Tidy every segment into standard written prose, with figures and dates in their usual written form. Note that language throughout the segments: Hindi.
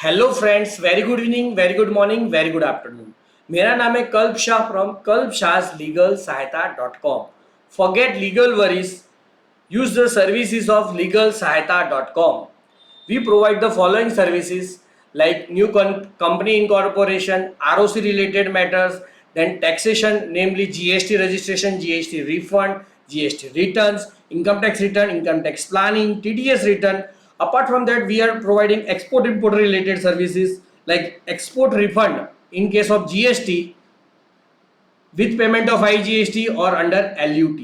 Hello friends, very good evening, very good morning, very good afternoon. मेरा नाम है कल्प शाह फ्रॉम कल्प शाह लीगल सहायता .com। Forget legal worries, use the services of legalsahayata.com. We provide the following services like new company incorporation, ROC related matters, then taxation, namely GST registration, GST refund, GST returns, income tax return, income tax planning, TDS return. Apart from that, we are providing export import related services like export refund in case of GST with payment of IGST or under LUT.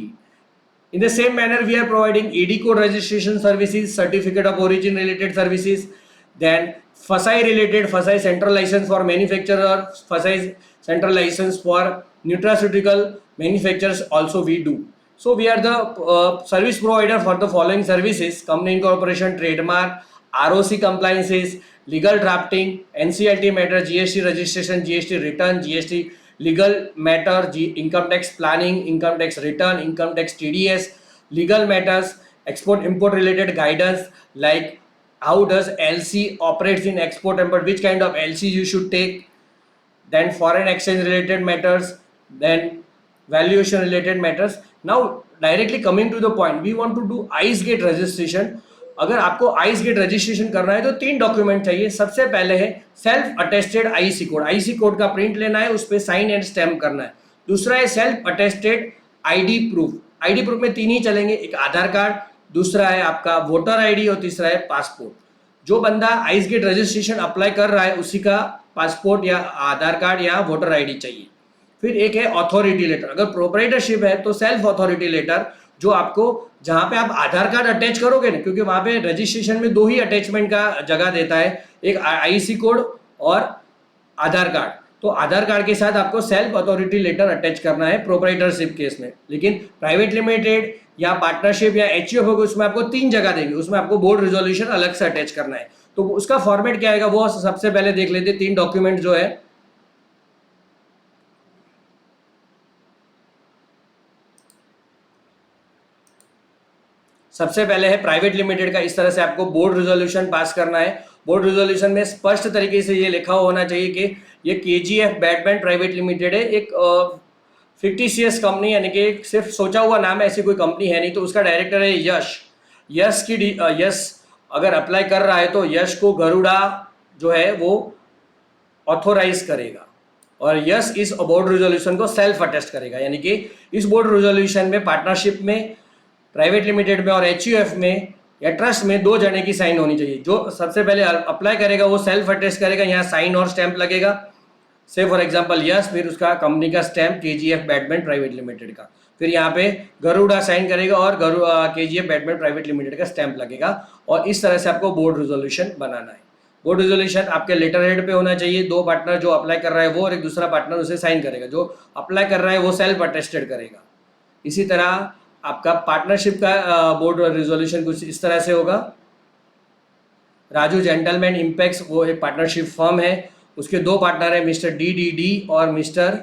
In the same manner, we are providing ED code registration services, certificate of origin related services, then FSI related, FSI central license for manufacturer, FSI central license for nutraceutical manufacturers also we do. So we are the service provider for the following services: company incorporation, trademark, ROC compliances, legal drafting, NCLT matter, GST registration, GST return, GST legal matter, income tax planning, income tax return, income tax TDS, legal matters, export import related guidance like how does LC operates in export import, which kind of LC you should take, then foreign exchange related matters, then valuation related matters. Now directly coming to the point, we want to do ice gate registration. अगर आपको आइस गेट रजिस्ट्रेशन करना है तो 3 डॉक्यूमेंट चाहिए. सबसे पहले है self attested IC code. IC code का प्रिंट लेना है, उस पर साइन एंड स्टैम्प करना है. दूसरा है self attested ID proof. ID proof में 3 ही चलेंगे, एक आधार कार्ड, दूसरा है आपका वोटर आईडी और तीसरा है पासपोर्ट. जो बंदा आइस गेट रजिस्ट्रेशन अप्लाई कर रहा है उसी का पासपोर्ट या आधार कार्ड या वोटर आईडी चाहिए. फिर एक है अथॉरिटी लेटर. अगर प्रोप्राइटरशिप है तो सेल्फ अथॉरिटी लेटर, जो आपको जहां पे आप आधार कार्ड अटैच करोगे ना, क्योंकि वहां पे रजिस्ट्रेशन में 2 ही अटैचमेंट का जगह देता है, एक आईसी कोड और आधार कार्ड. तो आधार कार्ड के साथ आपको सेल्फ अथॉरिटी लेटर अटैच करना है प्रोप्राइटरशिप केस में. लेकिन प्राइवेट लिमिटेड या पार्टनरशिप या एचयूएफ होगा उसमें आपको 3 जगह देंगे, उसमें आपको बोर्ड रिजोल्यूशन अलग से अटैच करना है. तो उसका फॉर्मेट क्या आएगा वो सबसे पहले देख लेते. 3 डॉक्यूमेंट जो है, सबसे पहले है प्राइवेट लिमिटेड का. इस तरह से आपको बोर्ड रिजोल्यूशन पास करना है. बोर्ड रिजोल्यूशन में स्पष्ट तरीके से ये लिखा होना चाहिए कि ये केजीएफ बैडबैंड प्राइवेट लिमिटेड है, एक फिक्टिशियस कंपनी, यानी कि सिर्फ सोचा हुआ नाम है, ऐसी कोई कंपनी है नहीं. तो उसका डायरेक्टर है यश. यश अगर अप्लाई कर रहा है तो यश को गरुड़ा जो है वो ऑथोराइज करेगा और यश इस बोर्ड रिजोल्यूशन को सेल्फ अटेस्ट करेगा. यानी कि इस बोर्ड रिजोल्यूशन में पार्टनरशिप में, प्राइवेट लिमिटेड में और एचयूएफ में या ट्रस्ट में 2 जने की साइन होनी चाहिए. जो सबसे पहले अप्लाई करेगा वो सेल्फ अटेस्ट करेगा, यहाँ साइन और स्टैंप लगेगा. से फॉर एग्जांपल यस, फिर उसका कंपनी का स्टैंप केजीएफ बैडबैंड प्राइवेट लिमिटेड का, फिर यहाँ पे गरुड़ा साइन करेगा और केजीएफ बैडबैंड प्राइवेट लिमिटेड का स्टैंप लगेगा. और इस तरह से आपको बोर्ड रिजोल्यूशन बनाना है. बोर्ड रिजोल्यूशन आपके लेटर हेड पे होना चाहिए. 2 पार्टनर, जो अप्लाई कर रहा है वो और एक दूसरा पार्टनर उसे साइन करेगा. जो अप्लाई कर रहा है वो सेल्फ अटेस्टेड करेगा. इसी तरह आपका पार्टनरशिप का बोर्ड रिजोल्यूशन कुछ इस तरह से होगा. राजू जेंटलमैन इंपेक्स वो एक पार्टनरशिप फर्म है, उसके 2 पार्टनर है, मिस्टर डीडीडी और मिस्टर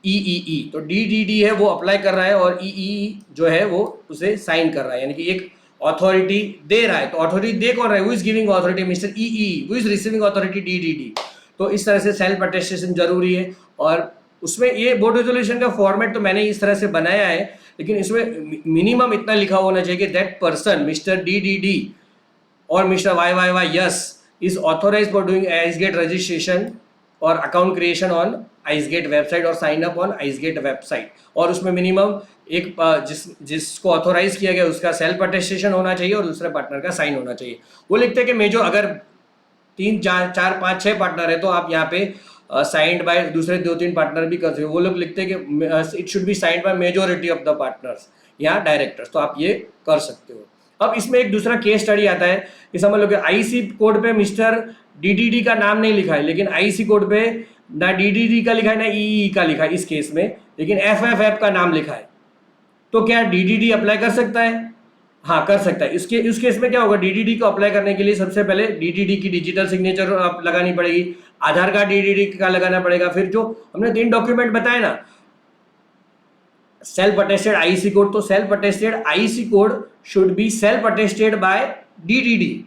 ईईई. तो डीडीडी है वो अप्लाई कर रहा है और ईईई जो है वो उसे साइन कर रहा है, यानी कि एक अथॉरिटी दे रहा है. तो अथॉरिटी दे कौन रहा है? Who is giving authority? Mister EEE. Who is receiving authority? DDD. तो इस तरह से सेल्फ अटेस्टेशन जरूरी है. और उसमें ये बोर्ड रेजोल्यूशन का फॉर्मेट तो मैंने इस तरह से बनाया है, लेकिन इसमें मिनिमम इतना लिखा होना चाहिए कि दैट पर्सन मिस्टर डीडीडी और mister Y yes is authorized for doing ICEGATE registration और account creation on ICEGATE website और sign up on ICEGATE website. और उसमें मिनिमम एक जिसको ऑथोराइज किया गया उसका सेल्फ अटेस्टेशन होना चाहिए और दूसरे पार्टनर का साइन होना चाहिए. वो लिखते हैं कि मेजो अगर 3 4 5 6 पार्टनर है तो आप यहाँ पे साइंड बाय दूसरे 2-3 पार्टनर भी कर सकते हो. वो लोग लिखते हैं कि it should be signed by majority of the partners या डायरेक्टर्स. तो आप ये कर सकते हो. अब इसमें एक दूसरा केस स्टडी आता है कि समझ लो कि आईसी कोड पे मिस्टर डीडीडी का नाम नहीं लिखा है, लेकिन आईसी कोड पे ना डीडीडी का लिखा है ना ईई का लिखा है इस केस में, लेकिन एफएफएफ का नाम लिखा है. तो क्या डीडीडी अप्लाई कर सकता है? हाँ, कर सकता है. इस केस में क्या होगा? डीडीडी को अप्लाई करने के लिए सबसे पहले डीडीडी की डिजिटल सिग्नेचर लगानी पड़ेगी, आधार कार्ड डीडीडी का लगाना पड़ेगा. फिर जो हमने 3 डॉक्यूमेंट बताए ना, सेल्फ अटेस्टेड आईसी कोड, तो self attested IC code should be self attested bye DDD.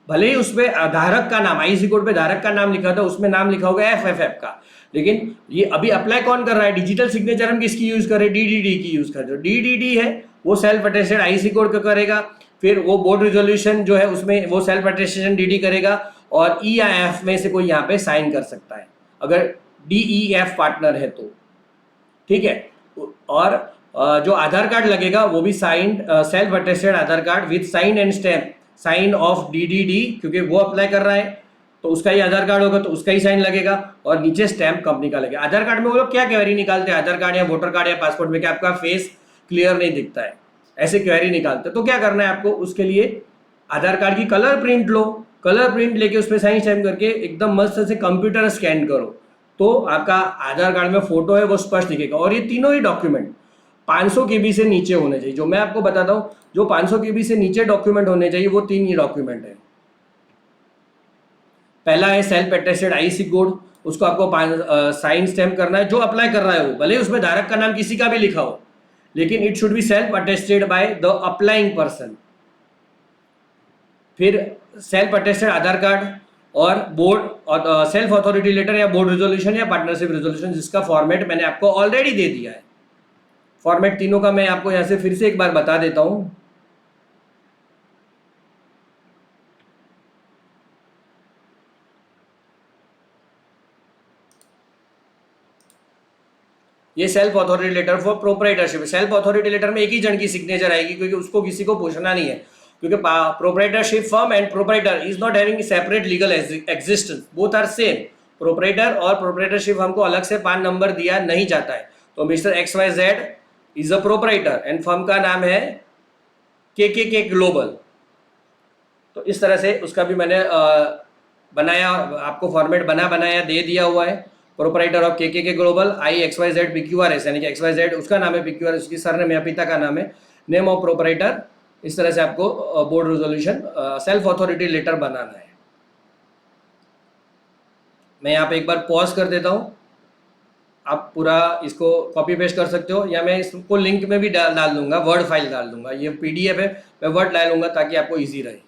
भले ही उसमें धारक का नाम, आईसी कोड पे धारक का नाम लिखा था, उसमें नाम लिखा होगा एफएफएफ का, लेकिन ये अभी अप्लाई कौन कर रहा है? डिजिटल सिग्नेचर हम किसकी यूज करें? डीडीडी की यूज कर रहे हो। डीडीडी है वो सेल्फ अटेस्टेड आईसी कोड का करेगा, फिर वो बोर्ड रिजोल्यूशन जो है उसमें वो सेल्फ अटेस्टेशन डीडी करेगा, और ई या एफ में से कोई यहाँ पे साइन कर सकता है अगर डीईएफ पार्टनर है तो, ठीक है। और जो आधार कार्ड लगेगा वो भी signed self attested Aadhaar card with sign and stamp, sign of DDD, क्योंकि वो अप्लाई कर रहा है तो उसका ही आधार कार्ड होगा तो उसका ही साइन लगेगा, और नीचे स्टैम्प कंपनी का लगेगा। आधार कार्ड में वो लोग क्या क्वेरी निकालते हैं आधार कार्ड या वोटर कार्ड या पासपोर्ट में कि आपका फेस क्लियर नहीं दिखता है, ऐसे क्वेरी निकालते हैं। तो क्या करना है आपको? उसके लिए आधार कार्ड की कलर प्रिंट लो, कलर प्रिंट लेके उस पर साइन स्टैम्प करके एकदम मस्त से कंप्यूटर स्कैन करो, तो आपका आधार कार्ड में फोटो है वो स्पष्ट दिखेगा। और ये तीनों ही डॉक्यूमेंट 500 केबी से नीचे होने चाहिए। जो मैं आपको बताता हूँ, जो 500 केबी से नीचे डॉक्यूमेंट होने चाहिए वो 3 ही डॉक्यूमेंट है। पहला है सेल्फ अटेस्टेड आईसी कोड, उसको आपको साइन स्टैम्प करना है, जो अप्लाई कर रहा है वो, भले ही उसमें धारक का नाम किसी का भी लिखा हो, लेकिन it should be self attested by the applying person. फिर सेल्फ अटेस्टेड आधार कार्ड और बोर्ड और सेल्फ अथॉरिटी लेटर या बोर्ड रिजोल्यूशन या पार्टनरशिप रिजोल्यूशन, जिसका फॉर्मेट मैंने आपको ऑलरेडी दे दिया है। फॉर्मेट तीनों का मैं आपको यहां से फिर से एक बार बता देता हूं। ये self authority letter for proprietorship. Self authority letter में एक ही जन की सिग्नेचर आएगी, क्योंकि उसको किसी को पूछना नहीं है, क्योंकि proprietorship firm and proprietor is not having separate legal existence, both are same. Proprietor और प्रोप्राइटरशिप हमको अलग से पान नंबर दिया नहीं जाता है। तो mister XYZ is a proprietor and firm का नाम है के ग्लोबल। तो इस तरह से उसका भी मैंने बनाया, आपको फॉर्मेट बनाया दे दिया हुआ है। प्रोप्राइटर ऑफ के ग्लोबल IXYZ PQRS, यानी कि XYZ उसका नाम है, PQRS उसकी सरनेम या पिता का नाम है, नेम ऑफ प्रोप्राइटर। इस तरह से आपको board resolution self authority letter बनाना है। मैं यहाँ पे एक बार पॉज कर देता हूँ, आप पूरा इसको कॉपी पेस्ट कर सकते हो, या मैं इसको लिंक में भी डाल दूंगा, वर्ड फाइल डाल दूंगा। ये PDF है, मैं वर्ड डाल लूंगा ताकि आपको ईजी रहे।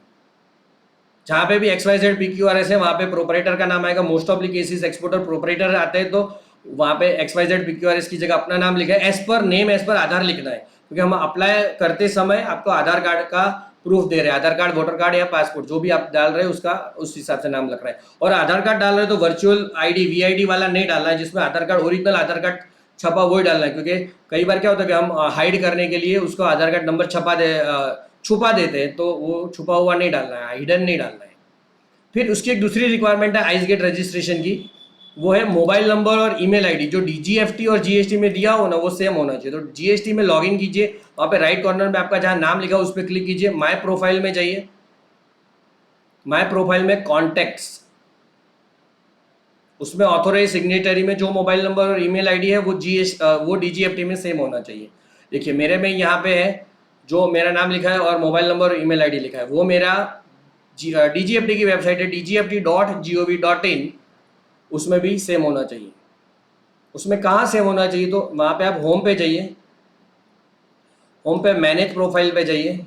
जहाँ पे भी XYZ PQRS है वहाँ पे प्रोपराइटर का नाम आएगा। Most of the cases exporter proprietor आते हैं, तो वहाँ पे XYZ PQRS की जगह अपना नाम लिखा है। As per name, as per आधार लिखना है, क्योंकि हम अप्लाई करते समय आपको आधार कार्ड का प्रूफ दे रहे हैं। आधार कार्ड, वोटर कार्ड या पासपोर्ट जो भी आप डाल रहे हैं उसका उस हिसाब से नाम लग रहा है। और आधार कार्ड डाल रहे हैं तो वर्चुअल ID VID वाला नहीं डालना है, जिसमें आधार कार्ड ओरिजिनल आधार कार्ड छपा वही डालना है। क्योंकि कई बार क्या होता है कि हम हाइड करने के लिए उसको आधार कार्ड नंबर छुपा देते हैं, तो वो छुपा हुआ नहीं डालना है, हिडन नहीं डालना है। फिर उसकी एक दूसरी रिक्वायरमेंट है आइस गेट रजिस्ट्रेशन की, वो है मोबाइल नंबर और ईमेल आईडी। जो DGFT और GST में दिया हो ना वो सेम होना चाहिए। तो GST में लॉगिन कीजिए, वहाँ पे राइट कॉर्नर में आपका जहाँ नाम लिखा उस पर क्लिक कीजिए, माय प्रोफाइल में जाइए। माय प्रोफाइल में कॉन्टैक्ट्स, उसमें ऑथोराइज सिग्नेटरी में जो मोबाइल नंबर और ईमेल आईडी है वो DGFT में सेम होना चाहिए। देखिए मेरे में यहाँ पे है जो मेरा नाम लिखा है और मोबाइल नंबर और ईमेल आईडी लिखा है, वो मेरा DGFT की वेबसाइट है dgft.gov.in, उसमें भी सेम होना चाहिए। उसमें कहाँ सेम होना चाहिए? तो वहाँ पे आप होम पे जाइए, होम पे मैनेज प्रोफाइल पे जाइए।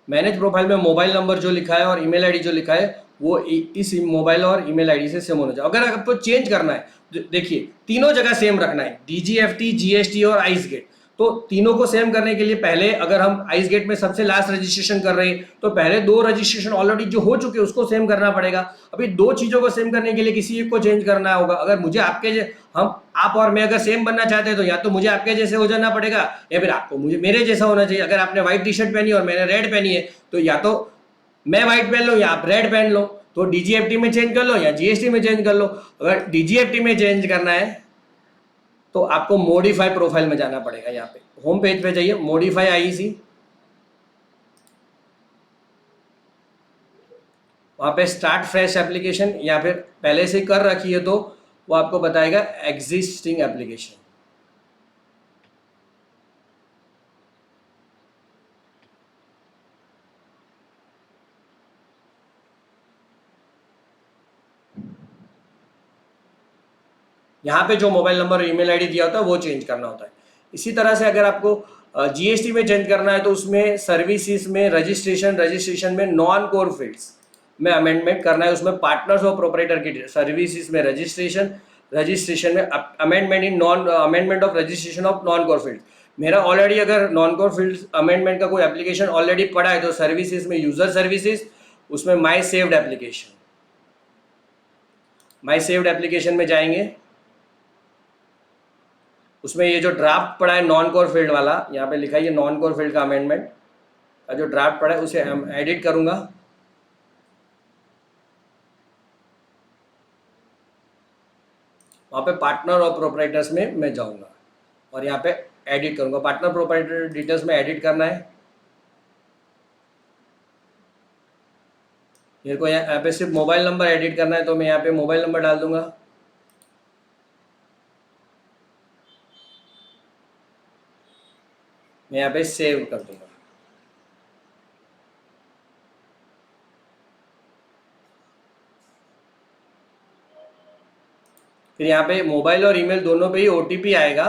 मैनेज प्रोफाइल में मोबाइल नंबर जो लिखा है और ईमेल आईडी जो लिखा है वो इस मोबाइल और ईमेल आईडी से सेम होना चाहिए। अगर आपको चेंज करना है, देखिए तीनों जगह सेम रखना है, DGFT, GST और आइस गेट। तो तीनों को सेम करने के लिए पहले अगर हम आइस गेट में सबसे लास्ट रजिस्ट्रेशन कर रहे हैं तो पहले 2 रजिस्ट्रेशन ऑलरेडी जो हो चुके हैं उसको सेम करना पड़ेगा। अभी 2 चीजों को सेम करने के लिए किसी एक को चेंज करना होगा। अगर मुझे आप और मैं अगर सेम बनना चाहते हैं तो या तो मुझे आपके जैसे हो जाना पड़ेगा या फिर आपको मुझे मेरे जैसा होना चाहिए। अगर आपने व्हाइट टी शर्ट पहनी और मैंने रेड पहनी है तो या तो मैं व्हाइट पहन लो या आप रेड पहन लो। तो DGFT में चेंज कर लो या GST में चेंज कर लो। अगर DGFT में चेंज करना है तो आपको मॉडिफाई प्रोफाइल में जाना पड़ेगा। यहाँ पे होम पेज पे जाइए, मॉडिफाई IEC, वहाँ पे स्टार्ट फ्रेश एप्लीकेशन, या फिर पहले से कर रखी है तो वो आपको बताएगा एग्जिस्टिंग एप्लीकेशन। यहाँ पे जो मोबाइल नंबर और ईमेल आईडी दिया होता है वो चेंज करना होता है। इसी तरह से अगर आपको जीएसटी में चेंज करना है तो उसमें सर्विसेज में रजिस्ट्रेशन में नॉन कोर फील्ड्स में अमेंडमेंट करना है। उसमें पार्टनर्स और प्रोपराइटर की सर्विसेज में रजिस्ट्रेशन में amendment of registration of non core field. मेरा ऑलरेडी अगर नॉन कोर फील्ड अमेंडमेंट का कोई एप्लीकेशन ऑलरेडी पड़ा है तो सर्विसेज में यूजर सर्विसेज, उसमें माई सेव्ड एप्लीकेशन में जाएंगे। उसमें ये जो ड्राफ्ट पड़ा है नॉन कोर फील्ड वाला, यहाँ पे लिखा है ये नॉन कोर फील्ड का अमेंडमेंट का जो ड्राफ्ट पड़ा है उसे हम एडिट करूंगा। वहाँ पे पार्टनर और प्रोपराइटर्स में मैं जाऊंगा और यहाँ पे एडिट करूंगा। पार्टनर प्रोपराइटर डिटेल्स में एडिट करना है। मेरे को यहाँ पे सिर्फ मोबाइल नंबर एडिट करना है तो मैं यहाँ पे मोबाइल नंबर डाल दूंगा। मैं यहाँ पे सेव कर दूंगा। फिर यहाँ पे मोबाइल और ईमेल दोनों पे ही ओटीपी आएगा।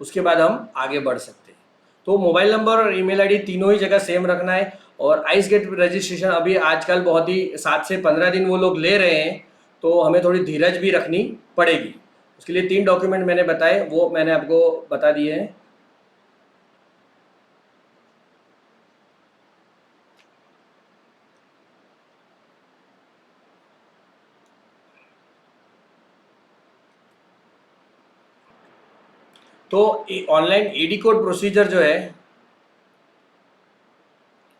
उसके बाद हम आगे बढ़ सकते हैं। तो मोबाइल नंबर और ईमेल आईडी तीनों ही जगह सेम रखना है। और आइस गेट रजिस्ट्रेशन अभी आजकल बहुत ही 7 से 15 दिन वो लोग ले रहे हैं, तो हमें थोड़ी धीरज भी रखनी पड़ेगी। उसके लिए 3 डॉक्यूमेंट मैंने बताए, वो मैंने आपको बता दिए हैं। तो ऑनलाइन एडी कोड प्रोसीजर जो है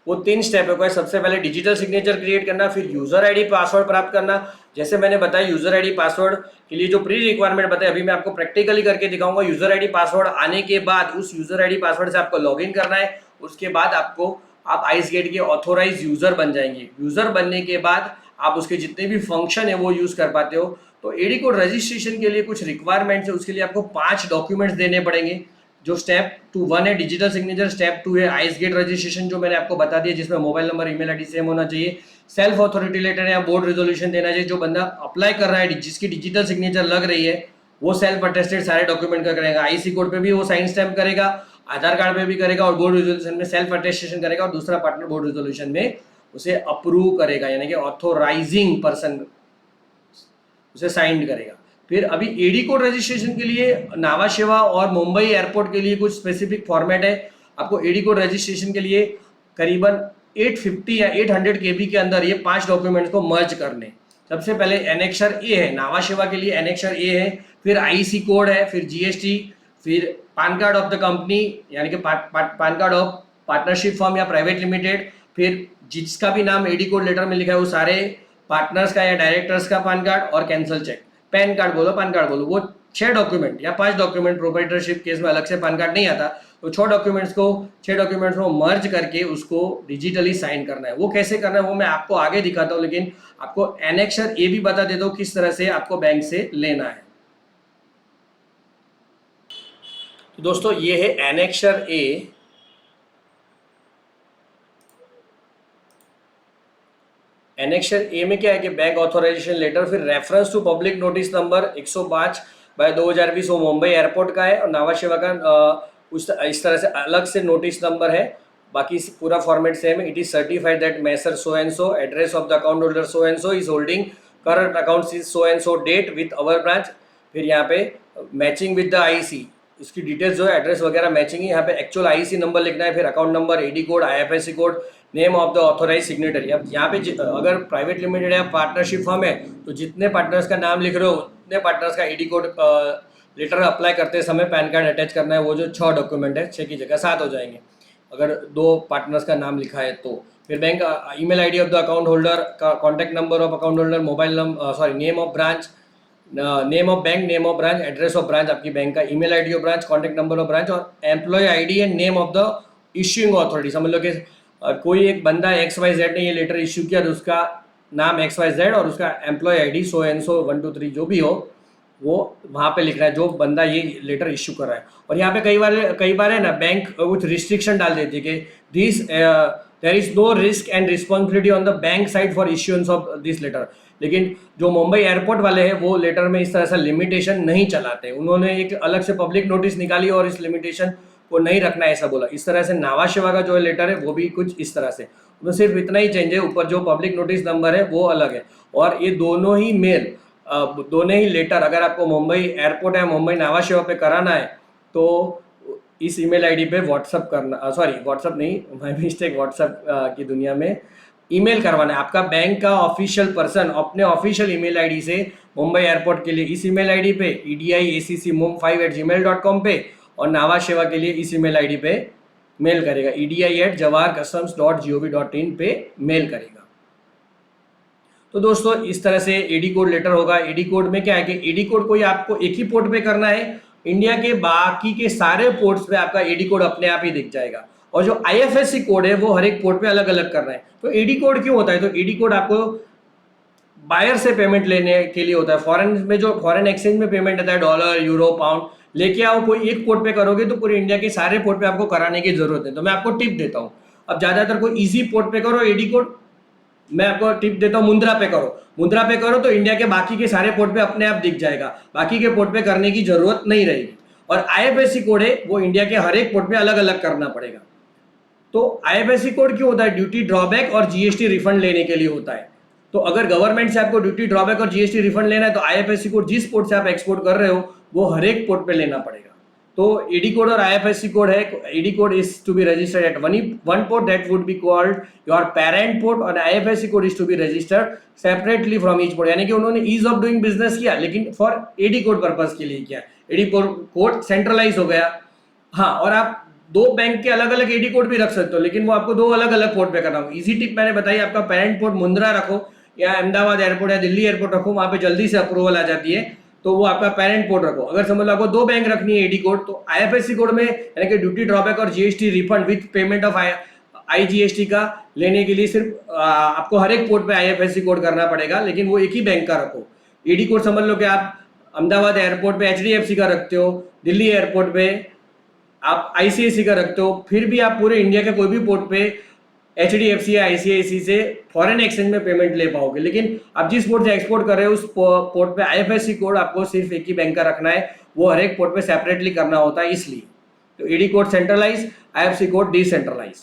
वो 3 स्टेप है। सबसे पहले डिजिटल सिग्नेचर क्रिएट करना, फिर यूजर आईडी पासवर्ड प्राप्त करना। जैसे मैंने बताया यूजर आईडी पासवर्ड के लिए जो प्री रिक्वायरमेंट बताया, अभी मैं आपको प्रैक्टिकली करके दिखाऊंगा। यूजर आईडी पासवर्ड आने के बाद उस यूजर आईडी पासवर्ड से आपको लॉगिन करना है। उसके बाद आप आइस गेट के ऑथोराइज यूजर बन जाएंगे। यूजर बनने के बाद आप उसके जितने भी फंक्शन है वो यूज कर पाते हो। तो एडी कोड रजिस्ट्रेशन के लिए कुछ रिक्वायरमेंट्स है, उसके लिए आपको 5 डॉक्यूमेंट्स देने पड़ेंगे। जो स्टेप 1 है डिजिटल सिग्नेचर, स्टेप 2 है आइस गेट रजिस्ट्रेशन जो मैंने आपको बता दिया, जिसमें mobile number email ID same होना चाहिए। सेल्फ अथॉरिटी लेटर या बोर्ड रेजोल्यूशन देना चाहिए। जो बंदा अप्लाई कर रहा है जिसकी डिजिटल सिग्नेचर लग रही है वो सेल्फ अटेस्टेड सारे डॉक्यूमेंट का करेगा। आईसी कोड पे भी वो साइन स्टैम्प करेगा, आधार कार्ड पे भी करेगा और बोर्ड रेजोल्यूशन में सेल्फ अटेस्टेशन करेगा। और दूसरा पार्टनर बोर्ड रेजोल्यूशन में उसे अप्रूव करेगा, यानी कि ऑथोराइजिंग पर्सन उसे साइन करेगा। फिर अभी एडी कोड रजिस्ट्रेशन के लिए नावा शेवा और मुंबई एयरपोर्ट के लिए कुछ स्पेसिफिक फॉर्मेट है। आपको एडी कोड रजिस्ट्रेशन के लिए करीबन 850 या 800 केबी के अंदर ये 5 डॉक्यूमेंट्स को मर्ज करने। सबसे पहले एनेक्सर ए है, नावा शेवा के लिए एनेक्सर ए है, फिर आईसी कोड है, फिर जीएसटी, फिर PAN card of the company यानी कि PAN card of partnership firm या प्राइवेट लिमिटेड, फिर जिसका भी नाम एडी कोड लेटर में लिखा है वो सारे पार्टनर्स का या डायरेक्टर्स का पान कार्ड और कैंसल चेक। पैन कार्ड बोलो पान कार्ड बोलो, वो 6 डॉक्यूमेंट या 5 डॉक्यूमेंट, प्रोप्राइटरशिप केस में अलग से पान कार्ड नहीं आता, तो 6 डॉक्यूमेंट्स को मर्ज करके उसको डिजिटली साइन करना है। वो कैसे करना है वो मैं आपको आगे दिखाता हूँ, लेकिन आपको एनेक्सर ए भी बता देता हूँ किस तरह से आपको बैंक से लेना है। तो दोस्तों ये है एनेक्सर ए। एनेक्सर ए में क्या है कि बैंक ऑथोराइजेशन लेटर, फिर reference to public notice number 105/2020 वो मुंबई एयरपोर्ट का है और नावा शेवा का इस तरह से अलग से नोटिस नंबर है। बाकी पूरा फॉर्मेट सेम है। It is certified that Messrs so and so, address of the account holder so and so, is holding current account is so and so, date with our branch. फिर यहाँ पे मैचिंग विद द आईसी, इसकी डिटेल्स जो है एड्रेस वगैरह मैचिंग है। यहाँ पे एक्चुअल आईसी नंबर लिखना है, फिर account number, AD code, IFSC code, name of the authorise signatory. अब यहाँ पे अगर प्राइवेट लिमिटेड या पार्टनरशिप फर्म है तो जितने पार्टनर्स का नाम लिख रहे हो उतने पार्टनर्स का एडी कोड लेटर अप्लाई करते समय पैन कार्ड अटैच करना है। वो जो 6 डॉक्यूमेंट है 6 की जगह 7 हो जाएंगे अगर 2 पार्टनर्स का नाम लिखा है तो। फिर bank email ID of the account holder, contact number of account holder, mobile number, name of branch, name of bank, name of branch, address of branch आपकी बैंक का, email ID of branch, contact number of branch और employ ID and name of the issuing authority. समझ लो कि कोई एक बंदा XYZ ने ये लेटर इश्यू किया तो उसका नाम XYZ और उसका employ ID so and so 1 2 3 जो भी हो वो वहाँ पे लिख रहा है जो बंदा ये लेटर इश्यू कर रहा है। और यहाँ पे कई बार है ना बैंक कुछ रिस्ट्रिक्शन डाल देती है कि this there is no risk and responsibility on the bank side for issuance of this letter. लेकिन जो मुंबई एयरपोर्ट वाले हैं वो लेटर में इस तरह से लिमिटेशन नहीं चलाते, उन्होंने एक अलग से पब्लिक नोटिस निकाली और इस लिमिटेशन को नहीं रखना ऐसा बोला। इस तरह से नावा शिवा का जो लेटर है वो भी कुछ इस तरह से, उसमें सिर्फ इतना ही चेंज है, ऊपर जो पब्लिक नोटिस नंबर है वो अलग है। और ये दोनों ही मेल, दोनों ही लेटर अगर आपको मुंबई एयरपोर्ट या मुंबई नावा शिवा पे कराना है तो इस ईमेल आईडी पे व्हाट्सअप करना, सॉरी व्हाट्सअप नहीं, माय मिस्टेक, व्हाट्सअप की दुनिया में ईमेल करवाना है। आपका बैंक का ऑफिशियल पर्सन अपने ऑफिशियल ईमेल आईडी से मुंबई एयरपोर्ट के लिए इस ईमेल आईडी पे ediaccmum5@gmail.com पे, और नावा शिवा के लिए इस ईमेल आईडी पे मेल करेगा, edi@jawaharcustoms.gov.in पे मेल करेगा। तो दोस्तों इस तरह से एडी कोड लेटर होगा। एडी कोड में क्या है कि एडी कोड कोई आपको एक ही पोर्ट पे करना है, इंडिया के बाकी के सारे पोर्ट्स पे आपका एडी कोड अपने आप ही दिख जाएगा। और जो आईएफएससी कोड है वो हर एक पोर्ट पे अलग अलग करना है। तो एडी कोड क्यों होता है? तो एडी कोड आपको बायर से पेमेंट लेने के लिए होता है। फॉरेन में जो फॉरेन एक्सचेंज में पेमेंट आता है, डॉलर, यूरो, पाउंड, लेके आओ कोई एक पोर्ट पे करोगे तो पूरे इंडिया के सारे पोर्ट पे आपको कराने की जरूरत है। तो मैं आपको टिप देता हूँ, अब ज्यादातर कोई इजी पोर्ट पे करो एडी कोड, मैं आपको टिप देता हूँ मुंद्रा पे करो। मुंद्रा पे करो तो इंडिया के बाकी के सारे पोर्ट पे अपने आप दिख जाएगा, बाकी के पोर्ट पे करने की जरूरत नहीं रहेगी। और आईएफएससी कोड है वो इंडिया के हर एक पोर्ट पे अलग अलग करना पड़ेगा। तो आईएफएससी कोड क्यों होता है? ड्यूटी ड्रॉबैक और जीएसटी रिफंड लेने के लिए होता है। तो अगर गवर्नमेंट से आपको ड्यूटी ड्रॉबैक और जीएसटी रिफंड लेना है तो आईएफएससी कोड जिस पोर्ट से आप एक्सपोर्ट कर रहे हो वो हर एक पोर्ट पे लेना पड़ेगा। तो एडी कोड और आईएफएससी कोड है, AD code is to be registered at one port that would be called your parent port, और IFSC code is to be registered separately from each port. यानी कि उन्होंने ईज ऑफ डूइंग बिजनेस किया लेकिन फॉर एडी कोड पर्पज के लिए किया। एडी कोड सेंट्रलाइज हो गया। हाँ, और आप दो बैंक के अलग अलग एडी कोड भी रख सकते हो, लेकिन वो आपको दो अलग अलग पोर्ट पे करना होगा। इजी टिप मैंने बताई, आपका पेरेंट पोर्ट मुंद्रा रखो या अहमदाबाद एयरपोर्ट या दिल्ली एयरपोर्ट रखो, वहां पे जल्दी से अप्रूवल आ जाती है, तो वो आपका पेरेंट पोर्ट रखो। अगर समझ लो आपको दो बैंक रखनी है एडी कोड, तो आईएफएससी कोड में यानी कि ड्यूटी ड्रॉबैक और GST refund with payment of IGST का लेने के लिए सिर्फ आपको हर एक पोर्ट पे आईएफएससी कोड करना पड़ेगा, लेकिन वो एक ही बैंक का रखो। एडी कोड समझ लो कि आप अहमदाबाद एयरपोर्ट पे एचडीएफसी का रखते हो, दिल्ली एयरपोर्ट पे आप आईसीआईसी का रखते हो, फिर भी आप पूरे इंडिया के कोई भी पोर्ट पे एचडीएफसी या आईसीआईसी से फॉरेन एक्सचेंज में पेमेंट ले पाओगे। लेकिन आप जिस पोर्ट से एक्सपोर्ट कर रहे हो उस पोर्ट पे आईएफएससी कोड आपको सिर्फ एक ही बैंक का रखना है, वो हर एक पोर्ट पे सेपरेटली करना होता है इसलिए। तो AD code centralise, IFSC code decentralise.